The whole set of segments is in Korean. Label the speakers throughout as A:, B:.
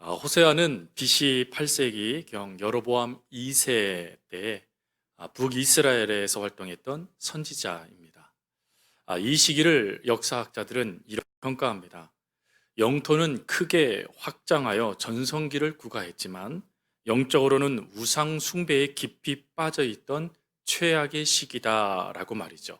A: 호세아는 BC 8세기경 여로보암 2세 때 북이스라엘에서 활동했던 선지자입니다. 이 시기를 역사학자들은 이렇게 평가합니다. 영토는 크게 확장하여 전성기를 구가했지만 영적으로는 우상 숭배에 깊이 빠져 있던 최악의 시기다라고 말이죠.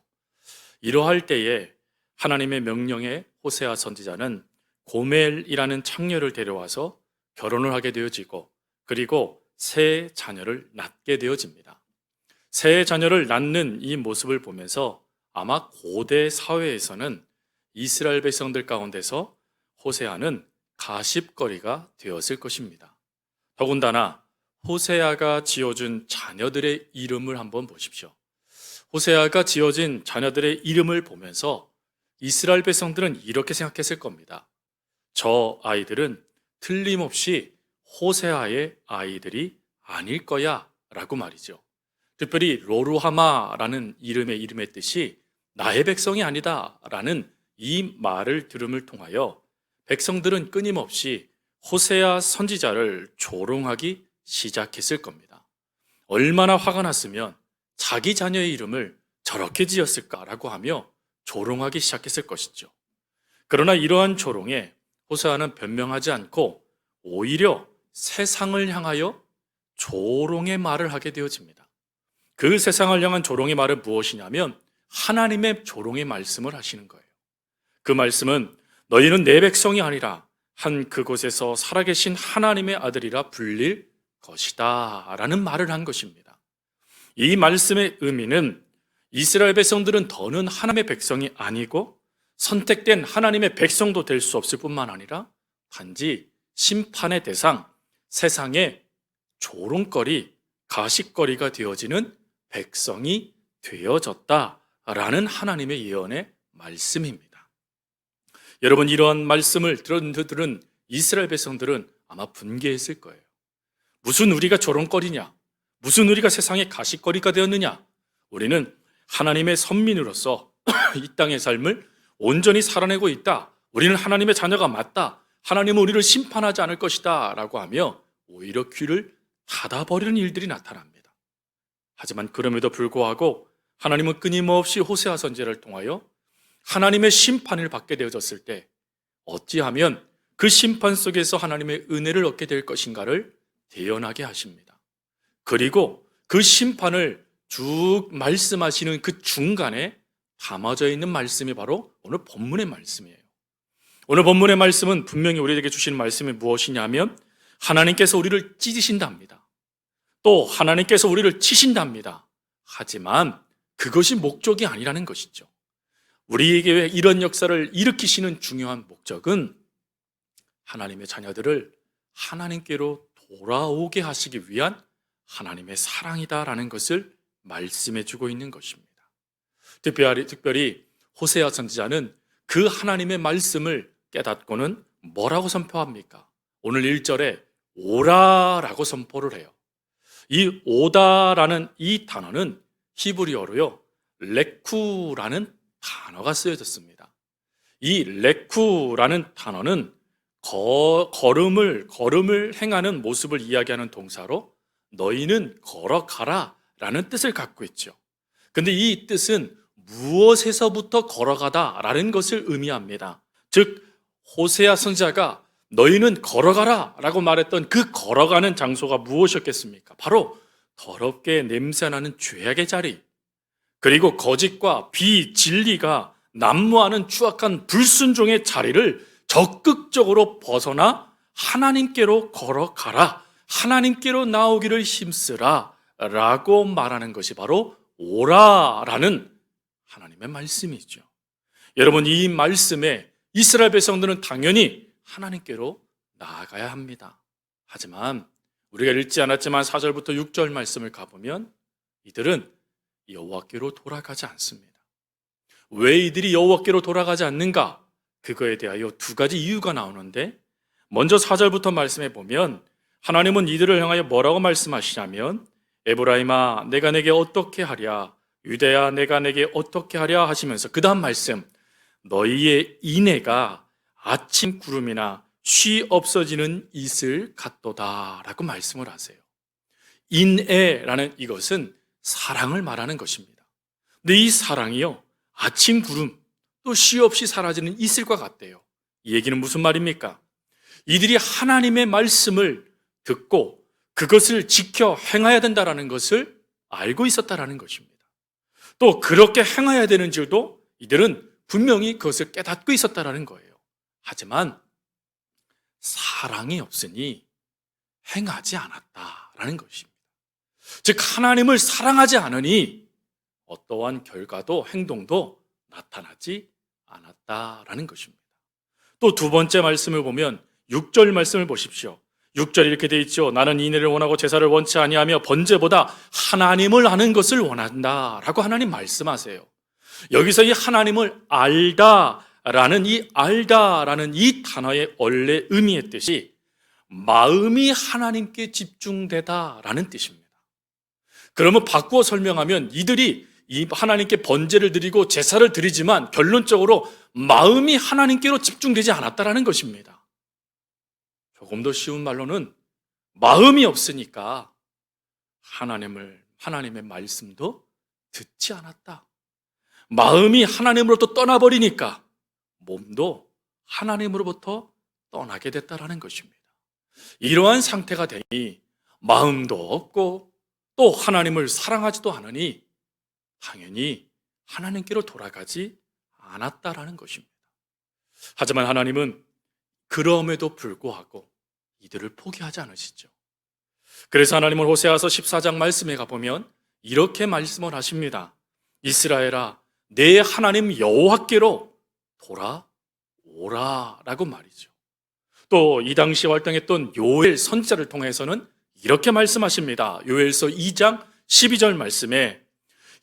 A: 이러할 때에 하나님의 명령에 호세아 선지자는 고멜이라는 창녀를 데려와서 결혼을 하게 되어지고, 그리고 새 자녀를 낳게 되어집니다. 새 자녀를 낳는 이 모습을 보면서 아마 고대 사회에서는 이스라엘 백성들 가운데서 호세아는 가십거리가 되었을 것입니다. 더군다나 호세아가 지어준 자녀들의 이름을 한번 보십시오. 호세아가 지어진 자녀들의 이름을 보면서 이스라엘 백성들은 이렇게 생각했을 겁니다. 저 아이들은 틀림없이 호세아의 아이들이 아닐 거야 라고 말이죠. 특별히 로루하마라는 이름의 뜻이 나의 백성이 아니다 라는 이 말을 들음을 통하여 백성들은 끊임없이 호세아 선지자를 조롱하기 시작했을 겁니다. 얼마나 화가 났으면 자기 자녀의 이름을 저렇게 지었을까라고 하며 조롱하기 시작했을 것이죠. 그러나 이러한 조롱에 호세아는 변명하지 않고 오히려 세상을 향하여 조롱의 말을 하게 되어집니다. 그 세상을 향한 조롱의 말은 무엇이냐면 하나님의 조롱의 말씀을 하시는 거예요. 그 말씀은 너희는 내 백성이 아니라 한 그곳에서 살아계신 하나님의 아들이라 불릴 것이다 라는 말을 한 것입니다. 이 말씀의 의미는 이스라엘 백성들은 더는 하나님의 백성이 아니고 선택된 하나님의 백성도 될 수 없을 뿐만 아니라 단지 심판의 대상, 세상의 조롱거리, 가십거리가 되어지는 백성이 되어졌다라는 하나님의 예언의 말씀입니다. 여러분, 이러한 말씀을 들은 이스라엘 백성들은 아마 분개했을 거예요. 무슨 우리가 조롱거리냐? 무슨 우리가 세상의 가십거리가 되었느냐? 우리는 하나님의 선민으로서 이 땅의 삶을 온전히 살아내고 있다. 우리는 하나님의 자녀가 맞다. 하나님은 우리를 심판하지 않을 것이다 라고 하며 오히려 귀를 닫아버리는 일들이 나타납니다. 하지만 그럼에도 불구하고 하나님은 끊임없이 호세아 선지자를 통하여 하나님의 심판을 받게 되어졌을 때 어찌하면 그 심판 속에서 하나님의 은혜를 얻게 될 것인가를 대언하게 하십니다. 그리고 그 심판을 쭉 말씀하시는 그 중간에 담아져 있는 말씀이 바로 오늘 본문의 말씀이에요. 오늘 본문의 말씀은 분명히 우리에게 주시는 말씀이 무엇이냐면 하나님께서 우리를 찢으신답니다. 또 하나님께서 우리를 치신답니다. 하지만 그것이 목적이 아니라는 것이죠. 우리에게 이런 역사를 일으키시는 중요한 목적은 하나님의 자녀들을 하나님께로 돌아오게 하시기 위한 하나님의 사랑이다라는 것을 말씀해 주고 있는 것입니다. 특별히 호세아 선지자는 그 하나님의 말씀을 깨닫고는 뭐라고 선포합니까? 오늘 1절에 오라라고 선포를 해요. 이 오다라는 이 단어는 히브리어로요 레쿠라는 단어가 쓰여졌습니다. 이 레쿠라는 단어는 걸음을 행하는 모습을 이야기하는 동사로 너희는 걸어가라 라는 뜻을 갖고 있죠. 근데 이 뜻은 무엇에서부터 걸어가다 라는 것을 의미합니다. 즉 호세아 선지자가 너희는 걸어가라 라고 말했던 그 걸어가는 장소가 무엇이었겠습니까? 바로 더럽게 냄새나는 죄악의 자리, 그리고 거짓과 비진리가 난무하는 추악한 불순종의 자리를 적극적으로 벗어나 하나님께로 걸어가라, 하나님께로 나오기를 힘쓰라 라고 말하는 것이 바로 오라라는 하나님의 말씀이죠. 여러분, 이 말씀에 이스라엘 백성들은 당연히 하나님께로 나아가야 합니다. 하지만 우리가 읽지 않았지만 4절부터 6절 말씀을 가보면 이들은 여호와께로 돌아가지 않습니다. 왜 이들이 여호와께로 돌아가지 않는가? 그거에 대하여 두 가지 이유가 나오는데, 먼저 4절부터 말씀해 보면 하나님은 이들을 향하여 뭐라고 말씀하시냐면 에브라임아 내가 내게 어떻게 하랴, 유대야 내가 내게 어떻게 하랴 하시면서 그 다음 말씀, 너희의 인애가 아침 구름이나 쉬 없어지는 이슬 같도다라고 말씀을 하세요. 인애라는 이것은 사랑을 말하는 것입니다. 근데 이 사랑이요, 아침 구름, 또 쉬 없이 사라지는 이슬과 같대요. 이 얘기는 무슨 말입니까? 이들이 하나님의 말씀을 듣고 그것을 지켜 행해야 된다는 것을 알고 있었다라는 것입니다. 또 그렇게 행해야 되는 줄도 이들은 분명히 그것을 깨닫고 있었다라는 거예요. 하지만 사랑이 없으니 행하지 않았다라는 것입니다. 즉 하나님을 사랑하지 않으니 어떠한 결과도 행동도 나타나지 않았다라는 것입니다. 또 두 번째 말씀을 보면 6절 말씀을 보십시오. 6절 이렇게 되어 있죠. 나는 인애를 원하고 제사를 원치 아니하며 번제보다 하나님을 아는 것을 원한다라고 하나님 말씀하세요. 여기서 이 하나님을 알다라는 이 단어의 원래 의미의 뜻이 마음이 하나님께 집중되다라는 뜻입니다. 그러면 바꾸어 설명하면 이들이 이 하나님께 번제를 드리고 제사를 드리지만 결론적으로 마음이 하나님께로 집중되지 않았다라는 것입니다. 조금 더 쉬운 말로는 마음이 없으니까 하나님의 말씀도 듣지 않았다. 마음이 하나님으로부터 떠나버리니까 몸도 하나님으로부터 떠나게 됐다라는 것입니다. 이러한 상태가 되니 마음도 없고 또 하나님을 사랑하지도 않으니 당연히 하나님께로 돌아가지 않았다라는 것입니다. 하지만 하나님은 그럼에도 불구하고 이들을 포기하지 않으시죠. 그래서 하나님은 호세아서 14장 말씀에 가보면 이렇게 말씀을 하십니다. 이스라엘아, 내 하나님 여호와께로 돌아오라라고 말이죠. 또 이 당시 활동했던 요엘 선지자를 통해서는 이렇게 말씀하십니다. 요엘서 2장 12절 말씀에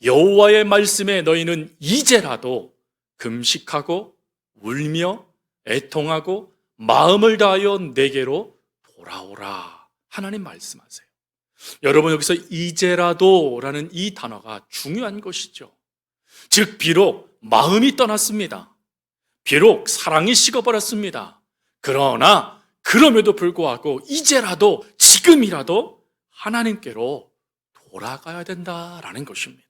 A: 여호와의 말씀에 너희는 이제라도 금식하고 울며 애통하고 마음을 다하여 내게로 돌아오라. 하나님 말씀하세요. 여러분 여기서 이제라도라는 이 단어가 중요한 것이죠. 즉 비록 마음이 떠났습니다. 비록 사랑이 식어버렸습니다. 그러나 그럼에도 불구하고 이제라도 지금이라도 하나님께로 돌아가야 된다라는 것입니다.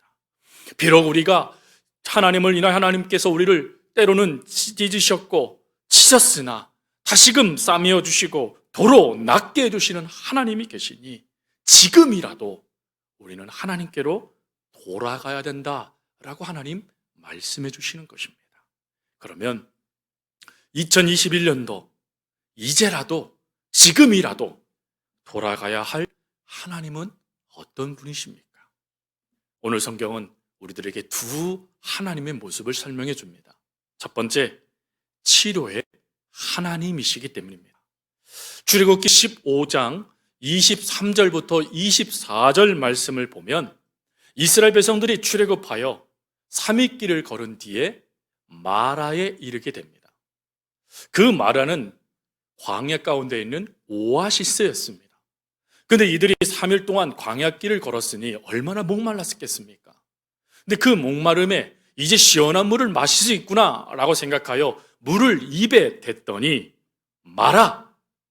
A: 비록 우리가 하나님을 인하여 하나님께서 우리를 때로는 찢으셨고 치셨으나 다시금 싸매어 주시고 도로 낫게 해주시는 하나님이 계시니 지금이라도 우리는 하나님께로 돌아가야 된다라고 하나님 말씀해 주시는 것입니다. 그러면 2021년도 이제라도 지금이라도 돌아가야 할 하나님은 어떤 분이십니까? 오늘 성경은 우리들에게 두 하나님의 모습을 설명해 줍니다. 첫 번째, 치료의 하나님이시기 때문입니다. 출애굽기 15장 23절부터 24절 말씀을 보면 이스라엘 백성들이 출애굽하여 3일 길을 걸은 뒤에 마라에 이르게 됩니다. 그 마라는 광야 가운데 있는 오아시스였습니다. 근데 이들이 3일 동안 광야길을 걸었으니 얼마나 목말랐겠습니까? 근데 그 목마름에 이제 시원한 물을 마실 수 있구나 라고 생각하여 물을 입에 댔더니 마라,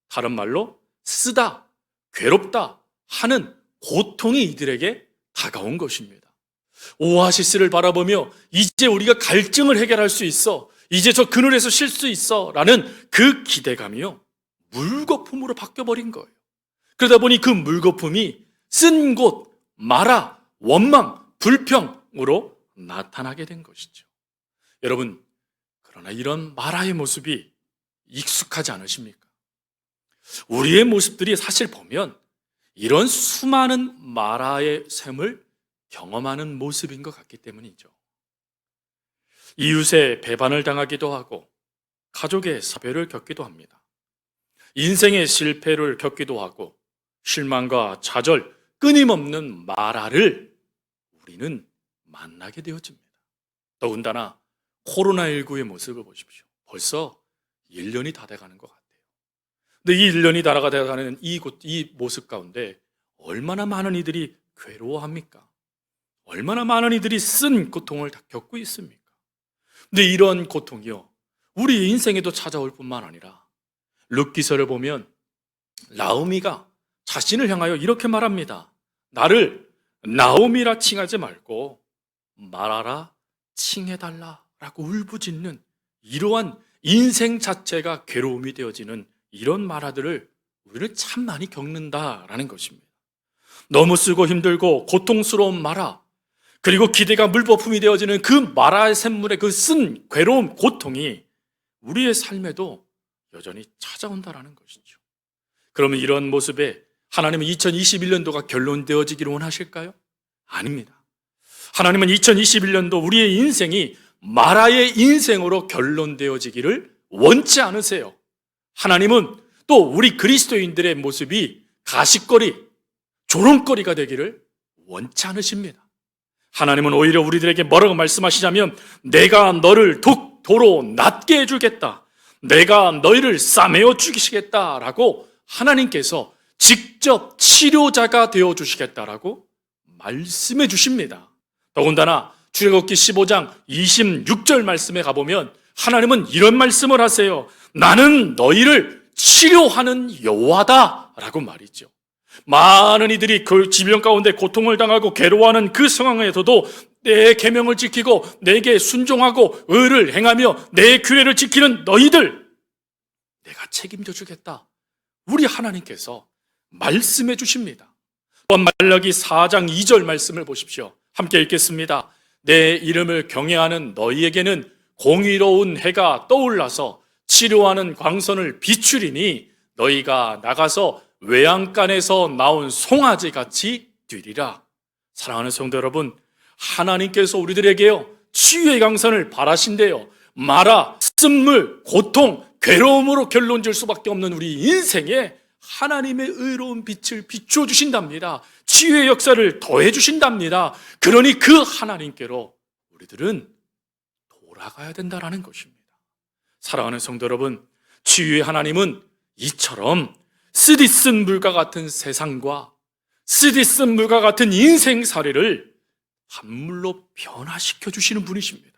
A: 다른 말로 쓰다, 괴롭다 하는 고통이 이들에게 다가온 것입니다. 오아시스를 바라보며 이제 우리가 갈증을 해결할 수 있어, 이제 저 그늘에서 쉴 수 있어 라는 그 기대감이요 물거품으로 바뀌어버린 거예요. 그러다 보니 그 물거품이 쓴 곳, 마라, 원망, 불평으로 나타나게 된 것이죠. 여러분, 그러나 이런 마라의 모습이 익숙하지 않으십니까? 우리의 모습들이 사실 보면 이런 수많은 마라의 셈을 경험하는 모습인 것 같기 때문이죠. 이웃의 배반을 당하기도 하고 가족의 사별을 겪기도 합니다. 인생의 실패를 겪기도 하고 실망과 좌절, 끊임없는 마라를 우리는 만나게 되어집니다. 더군다나 코로나19의 모습을 보십시오. 벌써 1년이 다 돼가는 것 같아요. 근데 이 1년이 다 돼가는 이 모습 가운데 얼마나 많은 이들이 괴로워합니까? 얼마나 많은 이들이 쓴 고통을 다 겪고 있습니까? 근데 이런 고통이요, 우리 인생에도 찾아올 뿐만 아니라 룻기서를 보면 나오미가 자신을 향하여 이렇게 말합니다. 나를 나오미라 칭하지 말고 마라라 칭해달라 라고 울부짖는 이러한 인생 자체가 괴로움이 되어지는 이런 마라들을 우리는 참 많이 겪는다라는 것입니다. 너무 쓰고 힘들고 고통스러운 마라, 그리고 기대가 물거품이 되어지는 그 마라의 샘물의 그 쓴 괴로움, 고통이 우리의 삶에도 여전히 찾아온다라는 것이죠. 그러면 이런 모습에 하나님은 2021년도가 결론되어지기를 원하실까요? 아닙니다. 하나님은 2021년도 우리의 인생이 마라의 인생으로 결론되어지기를 원치 않으세요. 하나님은 또 우리 그리스도인들의 모습이 가십거리, 조롱거리가 되기를 원치 않으십니다. 하나님은 오히려 우리들에게 뭐라고 말씀하시냐면 내가 너를 도로 낮게 해주겠다, 내가 너희를 싸매어 죽이시겠다라고 하나님께서 직접 치료자가 되어주시겠다라고 말씀해 주십니다. 더군다나 출애굽기 15장 26절 말씀에 가보면 하나님은 이런 말씀을 하세요. 나는 너희를 치료하는 여호와다 라고 말이죠. 많은 이들이 그 질병 가운데 고통을 당하고 괴로워하는 그 상황에서도 내 계명을 지키고 내게 순종하고 의를 행하며 내 규례를 지키는 너희들 내가 책임져 주겠다, 우리 하나님께서 말씀해 주십니다. 또한 말라기 4장 2절 말씀을 보십시오. 함께 읽겠습니다. 내 이름을 경외하는 너희에게는 공의로운 해가 떠올라서 치료하는 광선을 비추리니 너희가 나가서 외양간에서 나온 송아지 같이 뛰리라. 사랑하는 성도 여러분, 하나님께서 우리들에게요 치유의 강선을 바라신대요. 마라, 쓴물, 고통, 괴로움으로 결론질 수밖에 없는 우리 인생에 하나님의 의로운 빛을 비추어 주신답니다. 치유의 역사를 더해 주신답니다. 그러니 그 하나님께로 우리들은 돌아가야 된다라는 것입니다. 사랑하는 성도 여러분, 치유의 하나님은 이처럼 쓰디쓴 물과 같은 세상과 쓰디쓴 물과 같은 인생살이를 단물로 변화시켜 주시는 분이십니다.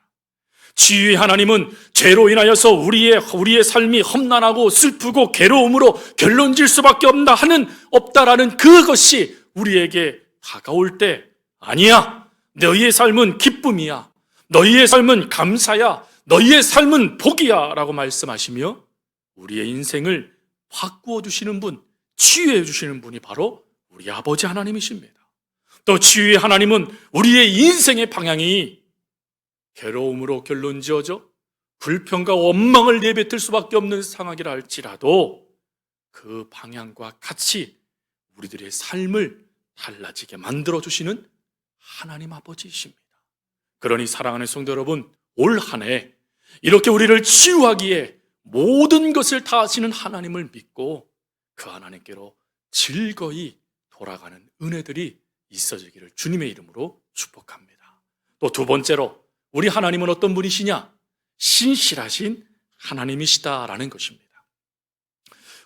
A: 치유의 하나님은 죄로 인하여서 우리의 삶이 험난하고 슬프고 괴로움으로 결론질 수밖에 없다라는 그것이 우리에게 다가올 때 아니야, 너희의 삶은 기쁨이야, 너희의 삶은 감사야, 너희의 삶은 복이야 라고 말씀하시며 우리의 인생을 바꾸어 주시는 분, 치유해 주시는 분이 바로 우리 아버지 하나님이십니다. 또 치유의 하나님은 우리의 인생의 방향이 괴로움으로 결론지어져 불평과 원망을 내뱉을 수밖에 없는 상황이라 할지라도 그 방향과 같이 우리들의 삶을 달라지게 만들어주시는 하나님 아버지이십니다. 그러니 사랑하는 성도 여러분, 올 한 해 이렇게 우리를 치유하기에 모든 것을 다 하시는 하나님을 믿고 그 하나님께로 즐거이 돌아가는 은혜들이 있어지기를 주님의 이름으로 축복합니다. 또 두 번째로, 우리 하나님은 어떤 분이시냐? 신실하신 하나님이시다라는 것입니다.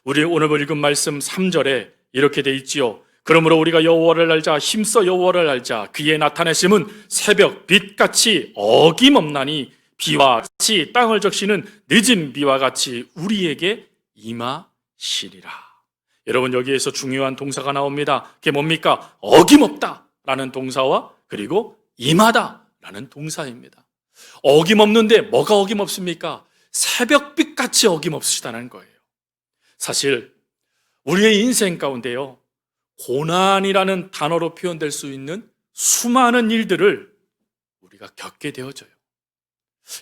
A: 우리 오늘 읽은 말씀 3절에 이렇게 돼 있지요. 그러므로 우리가 여호와를 알자, 힘써 여호와를 알자. 그의 나타내심은 새벽 빛같이 어김없나니 비와 같이 땅을 적시는 늦은 비와 같이 우리에게 임하시리라. 여러분, 여기에서 중요한 동사가 나옵니다. 그게 뭡니까? 어김없다라는 동사와 그리고 임하다라는 동사입니다. 어김없는데 뭐가 어김없습니까? 새벽빛같이 어김없으시다는 거예요. 사실 우리의 인생 가운데요, 고난이라는 단어로 표현될 수 있는 수많은 일들을 우리가 겪게 되어져요.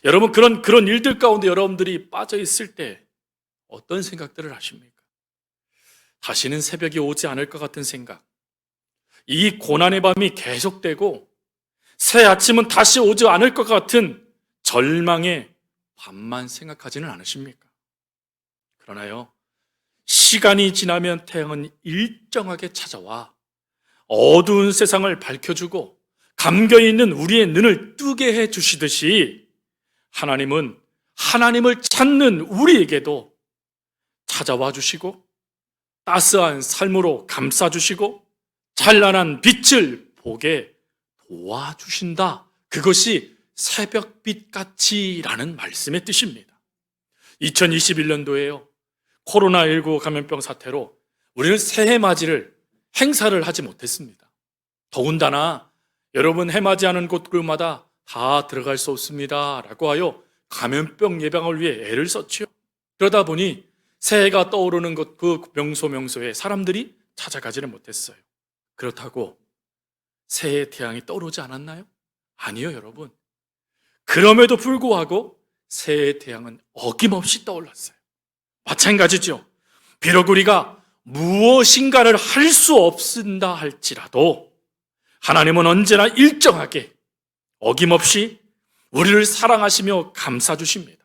A: 여러분, 그런 일들 가운데 여러분들이 빠져 있을 때 어떤 생각들을 하십니까? 다시는 새벽이 오지 않을 것 같은 생각, 이 고난의 밤이 계속되고 새 아침은 다시 오지 않을 것 같은 절망의 밤만 생각하지는 않으십니까? 그러나요, 시간이 지나면 태양은 일정하게 찾아와 어두운 세상을 밝혀주고 감겨있는 우리의 눈을 뜨게 해주시듯이 하나님은 하나님을 찾는 우리에게도 찾아와 주시고 따스한 삶으로 감싸주시고 찬란한 빛을 보게 도와주신다. 그것이 새벽빛같이라는 말씀의 뜻입니다. 2021년도에요, 코로나19 감염병 사태로 우리는 새해 맞이를 행사를 하지 못했습니다. 더군다나 여러분 해맞이하는 곳들마다 다 들어갈 수 없습니다 라고 하여 감염병 예방을 위해 애를 썼죠. 그러다 보니 새해가 떠오르는 것 그 명소에 사람들이 찾아가지를 못했어요. 그렇다고 새해 태양이 떠오르지 않았나요? 아니요, 여러분. 그럼에도 불구하고 새해 태양은 어김없이 떠올랐어요. 마찬가지죠. 비록 우리가 무엇인가를 할 수 없습니다 할지라도 하나님은 언제나 일정하게 어김없이 우리를 사랑하시며 감싸주십니다.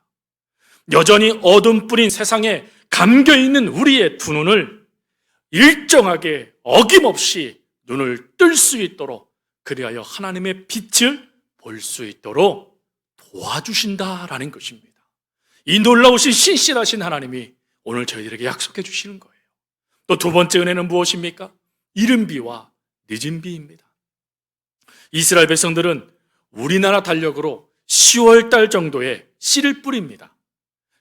A: 여전히 어둠 뿌린 세상에 감겨있는 우리의 두 눈을 일정하게 어김없이 눈을 뜰 수 있도록 그리하여 하나님의 빛을 볼 수 있도록 도와주신다라는 것입니다. 이 놀라우신 신실하신 하나님이 오늘 저희들에게 약속해 주시는 거예요. 또 두 번째 은혜는 무엇입니까? 이른 비와 늦은 비입니다. 이스라엘 백성들은 우리나라 달력으로 10월 달 정도에 씨를 뿌립니다.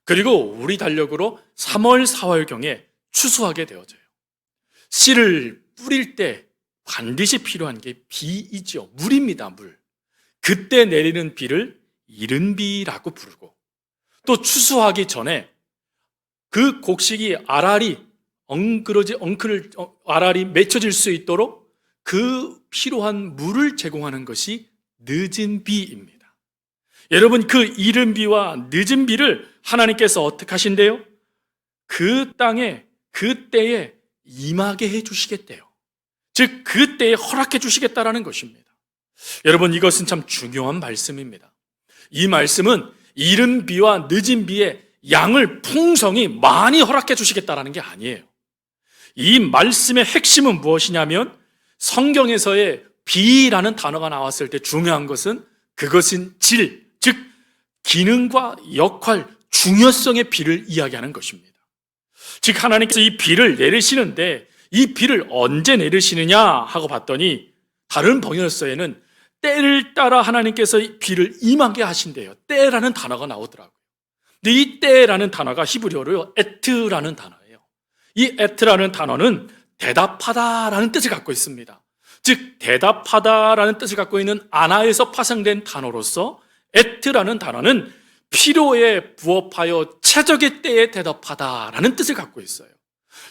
A: 그리고 우리 달력으로 3월, 4월경에 추수하게 되어져요. 씨를 뿌릴 때 반드시 필요한 게 비이죠. 물입니다, 물. 그때 내리는 비를 이른 비라고 부르고, 또 추수하기 전에 그 곡식이 알알이 알알이 맺혀질 수 있도록 그 필요한 물을 제공하는 것이 늦은 비입니다. 여러분, 그 이른 비와 늦은 비를 하나님께서 어떻게 하신대요? 그 땅에 그때에 임하게 해주시겠대요. 즉 그때에 허락해 주시겠다라는 것입니다. 여러분, 이것은 참 중요한 말씀입니다. 이 말씀은 이른 비와 늦은 비의 양을 풍성히 많이 허락해 주시겠다라는 게 아니에요. 이 말씀의 핵심은 무엇이냐면 성경에서의 비라는 단어가 나왔을 때 중요한 것은 그것은 질, 즉 기능과 역할, 중요성의 비를 이야기하는 것입니다. 즉 하나님께서 이 비를 내리시는데 이 비를 언제 내리시느냐 하고 봤더니 다른 번역서에는 때를 따라 하나님께서 비를 임하게 하신대요. 때라는 단어가 나오더라고요. 근데 이 때라는 단어가 히브리어로요 에트라는 단어예요. 이 에트라는 단어는 대답하다라는 뜻을 갖고 있습니다. 즉 대답하다라는 뜻을 갖고 있는 아나에서 파생된 단어로서 에트라는 단어는 필요에 부합하여 최적의 때에 대답하다라는 뜻을 갖고 있어요.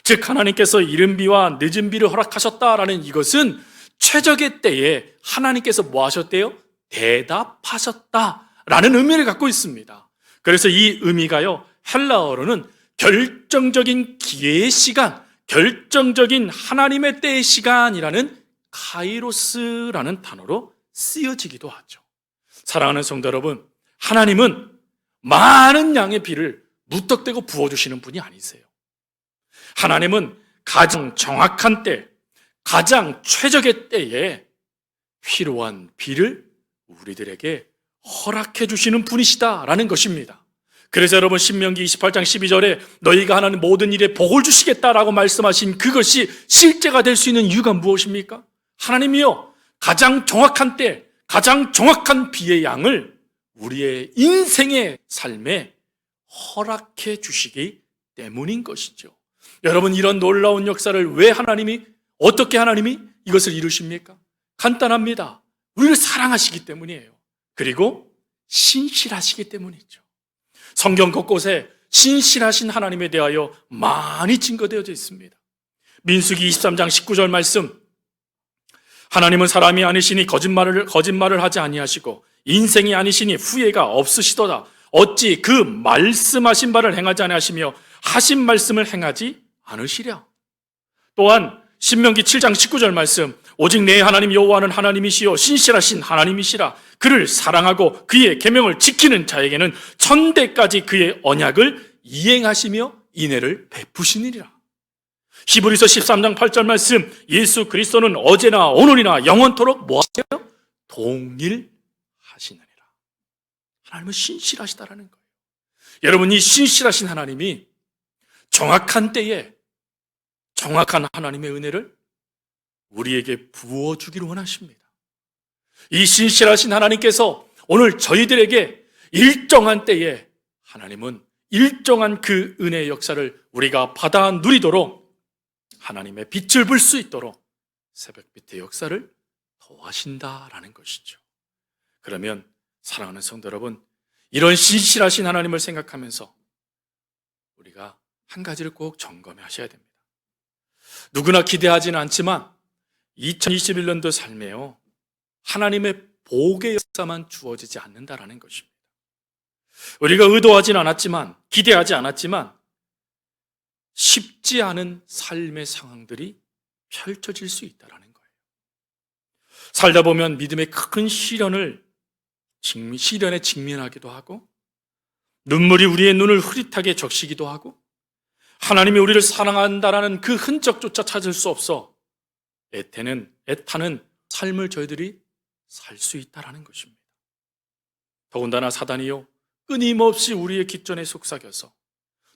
A: 즉 하나님께서 이른 비와 늦은 비를 허락하셨다라는 이것은 최적의 때에 하나님께서 뭐 하셨대요? 대답하셨다라는 의미를 갖고 있습니다. 그래서 이 의미가요 헬라어로는 결정적인 기회의 시간, 결정적인 하나님의 때의 시간이라는 카이로스라는 단어로 쓰여지기도 하죠. 사랑하는 성도 여러분, 하나님은 많은 양의 비를 무턱대고 부어주시는 분이 아니세요. 하나님은 가장 정확한 때, 가장 최적의 때에 필요한 비를 우리들에게 허락해 주시는 분이시다라는 것입니다. 그래서 여러분 신명기 28장 12절에 너희가 하는 모든 일에 복을 주시겠다라고 말씀하신 그것이 실제가 될 수 있는 이유가 무엇입니까? 하나님이요 가장 정확한 때, 가장 정확한 비의 양을 우리의 인생의 삶에 허락해 주시기 때문인 것이죠. 여러분, 이런 놀라운 역사를 왜 어떻게 하나님이 이것을 이루십니까? 간단합니다. 우리를 사랑하시기 때문이에요. 그리고 신실하시기 때문이죠. 성경 곳곳에 신실하신 하나님에 대하여 많이 증거되어져 있습니다. 민수기 23장 19절 말씀, 하나님은 사람이 아니시니 거짓말을 하지 아니하시고 인생이 아니시니 후회가 없으시도다. 어찌 그 말씀하신 바를 행하지 아니하시며 하신 말씀을 행하지 않으시랴. 또한 신명기 7장 19절 말씀, 오직 내 하나님 여호와는 하나님이시요 신실하신 하나님이시라. 그를 사랑하고 그의 계명을 지키는 자에게는 천대까지 그의 언약을 이행하시며 인애를 베푸시니라. 히브리서 13장 8절 말씀, 예수 그리스도는 어제나 오늘이나 영원토록 뭐 하세요? 동일하시느니라. 하나님은 신실하시다라는 거예요. 여러분, 이 신실하신 하나님이 정확한 때에 정확한 하나님의 은혜를 우리에게 부어주기를 원하십니다. 이 신실하신 하나님께서 오늘 저희들에게 일정한 때에 하나님은 일정한 그 은혜의 역사를 우리가 받아 누리도록 하나님의 빛을 볼 수 있도록 새벽빛의 역사를 도와신다라는 것이죠. 그러면 사랑하는 성도 여러분, 이런 신실하신 하나님을 생각하면서 우리가 한 가지를 꼭 점검하셔야 됩니다. 누구나 기대하지는 않지만 2021년도 삶에요, 하나님의 복의 역사만 주어지지 않는다라는 것입니다. 우리가 의도하지는 않았지만, 기대하지 않았지만 쉽지 않은 삶의 상황들이 펼쳐질 수 있다는 거예요. 살다 보면 믿음의 큰 시련에 직면하기도 하고, 눈물이 우리의 눈을 흐릿하게 적시기도 하고, 하나님이 우리를 사랑한다라는 그 흔적조차 찾을 수 없어 애타는 삶을 저희들이 살 수 있다는 것입니다. 더군다나 사단이요, 끊임없이 우리의 깃전에 속삭여서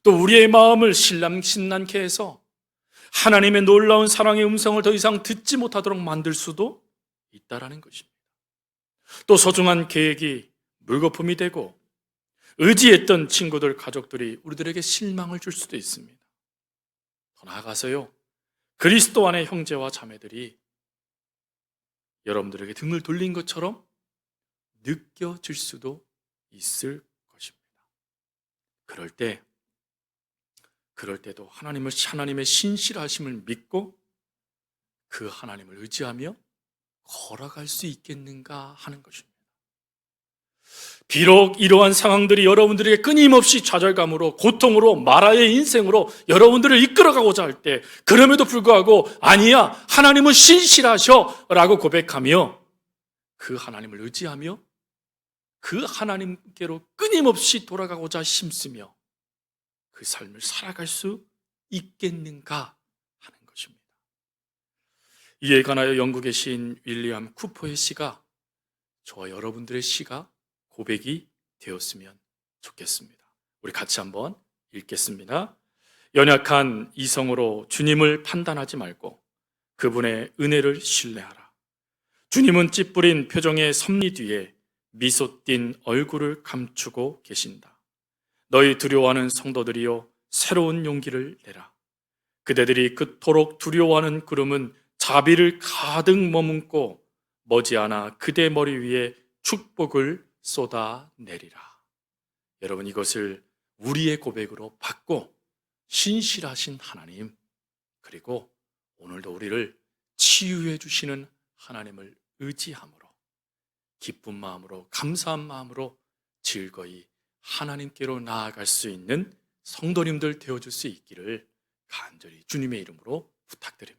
A: 또 우리의 마음을 신난케 해서 하나님의 놀라운 사랑의 음성을 더 이상 듣지 못하도록 만들 수도 있다는 것입니다. 또 소중한 계획이 물거품이 되고 의지했던 친구들, 가족들이 우리들에게 실망을 줄 수도 있습니다. 더 나아가서요, 그리스도 안의 형제와 자매들이 여러분들에게 등을 돌린 것처럼 느껴질 수도 있을 것입니다. 그럴 때도 하나님의 신실하심을 믿고 그 하나님을 의지하며 걸어갈 수 있겠는가 하는 것입니다. 비록 이러한 상황들이 여러분들에게 끊임없이 좌절감으로, 고통으로, 마라의 인생으로 여러분들을 이끌어가고자 할 때, 그럼에도 불구하고 아니야, 하나님은 신실하셔 라고 고백하며 그 하나님을 의지하며 그 하나님께로 끊임없이 돌아가고자 힘쓰며 그 삶을 살아갈 수 있겠는가 하는 것입니다. 이에 관하여 영국의 시인 윌리엄 쿠퍼의 시가 저와 여러분들의 시가 고백이 되었으면 좋겠습니다. 우리 같이 한번 읽겠습니다. 연약한 이성으로 주님을 판단하지 말고 그분의 은혜를 신뢰하라. 주님은 찌푸린 표정의 섭리 뒤에 미소 띤 얼굴을 감추고 계신다. 너희 두려워하는 성도들이여, 새로운 용기를 내라. 그대들이 그토록 두려워하는 구름은 자비를 가득 머금고 머지않아 그대 머리 위에 축복을 쏟아내리라. 여러분, 이것을 우리의 고백으로 받고 신실하신 하나님, 그리고 오늘도 우리를 치유해 주시는 하나님을 의지함으로, 기쁜 마음으로, 감사한 마음으로 즐거이 하나님께로 나아갈 수 있는 성도님들 되어줄 수 있기를 간절히 주님의 이름으로 부탁드립니다.